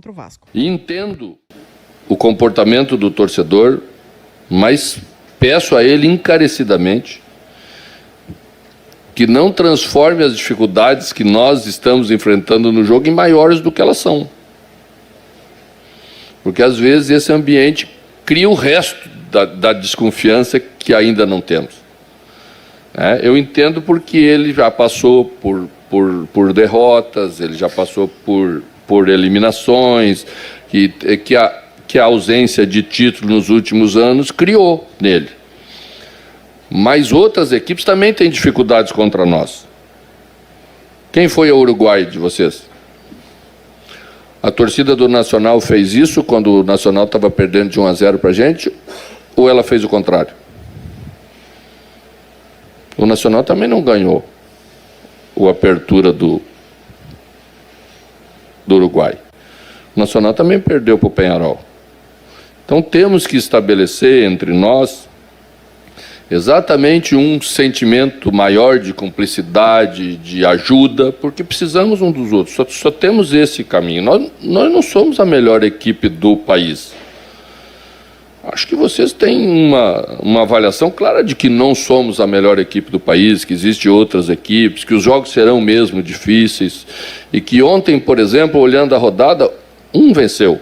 contra o Vasco. Entendo o comportamento do torcedor, mas peço a ele encarecidamente que não transforme as dificuldades que nós estamos enfrentando no jogo em maiores do que elas são. Porque, às vezes, esse ambiente cria o resto da desconfiança que ainda não temos. Eu entendo porque ele já passou por derrotas, ele já passou por eliminações, que a ausência de título nos últimos anos criou nele. Mas outras equipes também têm dificuldades contra nós. Quem foi o Uruguai de vocês? A torcida do Nacional fez isso quando o Nacional estava perdendo de 1-0 para a gente? Ou ela fez o contrário? O Nacional também não ganhou a apertura do Uruguai. O Nacional também perdeu para o Peñarol. Então temos que estabelecer entre nós exatamente um sentimento maior de cumplicidade, de ajuda, porque precisamos um dos outros. Só temos esse caminho. Nós não somos a melhor equipe do país. Acho que vocês têm uma avaliação clara de que não somos a melhor equipe do país, que existem outras equipes, que os jogos serão mesmo difíceis, e que ontem, por exemplo, olhando a rodada, um venceu.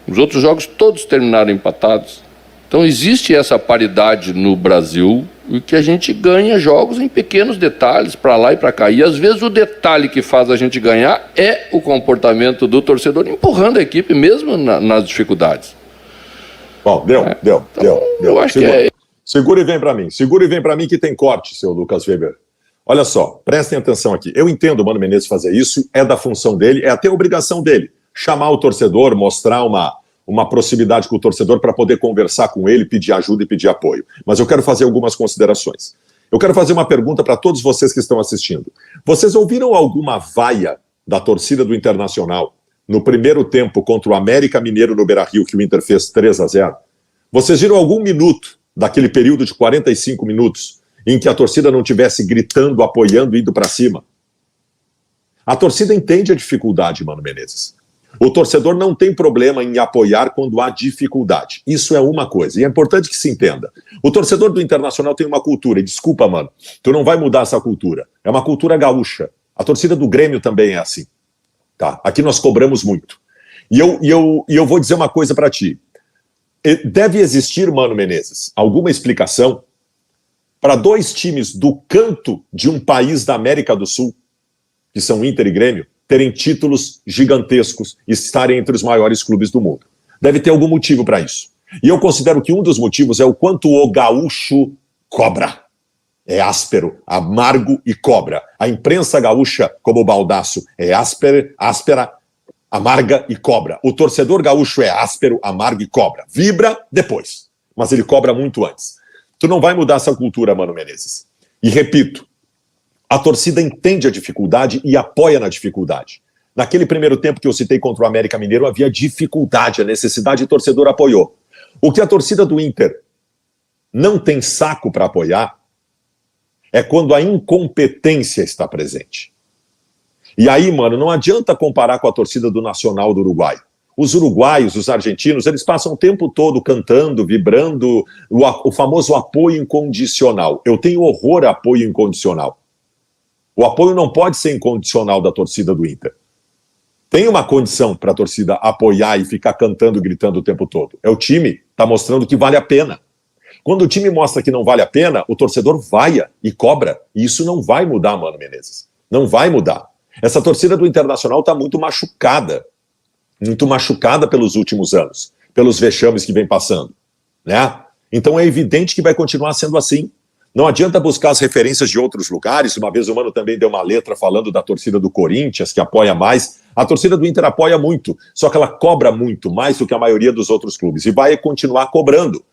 Os outros jogos todos terminaram empatados. Então existe essa paridade no Brasil, e que a gente ganha jogos em pequenos detalhes, para lá e para cá. E às vezes o detalhe que faz a gente ganhar é o comportamento do torcedor, empurrando a equipe mesmo nas dificuldades. Bom, deu. Eu acho Segura e vem para mim que tem corte, seu Lucas Weber. Olha só, prestem atenção aqui. Eu entendo o Mano Menezes fazer isso, é da função dele, é até obrigação dele. Chamar o torcedor, mostrar uma proximidade com o torcedor para poder conversar com ele, pedir ajuda e pedir apoio. Mas eu quero fazer algumas considerações. Eu quero fazer uma pergunta para todos vocês que estão assistindo. Vocês ouviram alguma vaia da torcida do Internacional no primeiro tempo contra o América Mineiro no Beira-Rio, que o Inter fez 3-0? Vocês viram algum minuto daquele período de 45 minutos em que a torcida não estivesse gritando, apoiando, indo para cima? A torcida entende a dificuldade, Mano Menezes. O torcedor não tem problema em apoiar quando há dificuldade. Isso é uma coisa, e é importante que se entenda. O torcedor do Internacional tem uma cultura, e desculpa, mano, tu não vai mudar essa cultura. É uma cultura gaúcha. A torcida do Grêmio também é assim. Tá? Aqui nós cobramos muito. E eu vou dizer uma coisa para ti. Deve existir, Mano Menezes, alguma explicação para dois times do canto de um país da América do Sul, que são Inter e Grêmio, terem títulos gigantescos e estarem entre os maiores clubes do mundo. Deve ter algum motivo para isso. E eu considero que um dos motivos é o quanto o gaúcho cobra. É áspero, amargo e cobra. A imprensa gaúcha, como o Baldaço, é áspera, amarga e cobra. O torcedor gaúcho é áspero, amargo e cobra. Vibra depois, mas ele cobra muito antes. Tu não vai mudar essa cultura, Mano Menezes. E repito, a torcida entende a dificuldade e apoia na dificuldade. Naquele primeiro tempo que eu citei contra o América Mineiro, havia dificuldade, a necessidade, e o torcedor apoiou. O que a torcida do Inter não tem saco para apoiar é quando a incompetência está presente. E aí, mano, não adianta comparar com a torcida do Nacional do Uruguai. Os uruguaios, os argentinos, eles passam o tempo todo cantando, vibrando, o famoso apoio incondicional. Eu tenho horror a apoio incondicional. O apoio não pode ser incondicional da torcida do Inter. Tem uma condição para a torcida apoiar e ficar cantando e gritando o tempo todo. É o time está mostrando que vale a pena. Quando o time mostra que não vale a pena, o torcedor vaia e cobra. E isso não vai mudar, Mano Menezes. Não vai mudar. Essa torcida do Internacional está muito machucada pelos últimos anos, pelos vexames que vem passando, né? Então é evidente que vai continuar sendo assim. Não adianta buscar as referências de outros lugares. Uma vez o Mano também deu uma letra falando da torcida do Corinthians, que apoia mais. A torcida do Inter apoia muito, só que ela cobra muito, mais do que a maioria dos outros clubes, e vai continuar cobrando.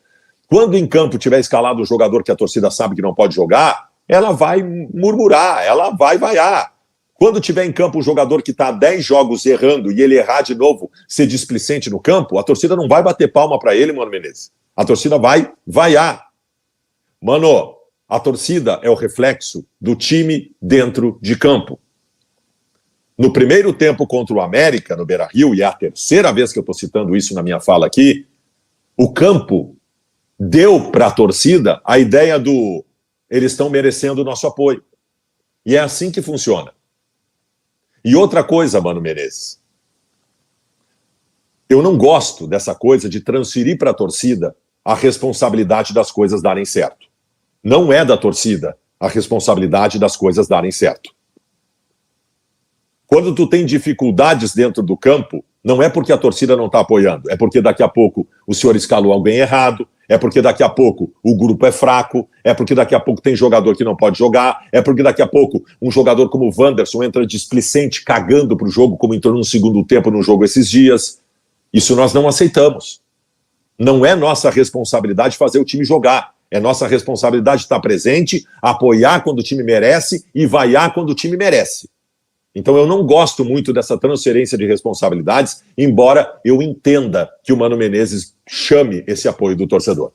Quando em campo tiver escalado um jogador que a torcida sabe que não pode jogar, ela vai murmurar, ela vai vaiar. Quando tiver em campo um jogador que está há 10 jogos errando e ele errar de novo, ser displicente no campo, a torcida não vai bater palma para ele, Mano Menezes. A torcida vai vaiar. Mano, a torcida é o reflexo do time dentro de campo. No primeiro tempo contra o América, no Beira-Rio, e é a terceira vez que eu estou citando isso na minha fala aqui, o campo deu para a torcida a ideia do eles estão merecendo o nosso apoio. E é assim que funciona. E outra coisa, Mano Menezes, eu não gosto dessa coisa de transferir para a torcida a responsabilidade das coisas darem certo. Não é da torcida a responsabilidade das coisas darem certo. Quando tu tem dificuldades dentro do campo, não é porque a torcida não está apoiando, é porque daqui a pouco o senhor escalou alguém errado, é porque daqui a pouco o grupo é fraco, é porque daqui a pouco tem jogador que não pode jogar, é porque daqui a pouco um jogador como o Wanderson entra displicente, cagando para o jogo, como entrou no segundo tempo no jogo esses dias. Isso nós não aceitamos. Não é nossa responsabilidade fazer o time jogar. É nossa responsabilidade estar presente, apoiar quando o time merece e vaiar quando o time merece. Então eu não gosto muito dessa transferência de responsabilidades, embora eu entenda que o Mano Menezes chame esse apoio do torcedor.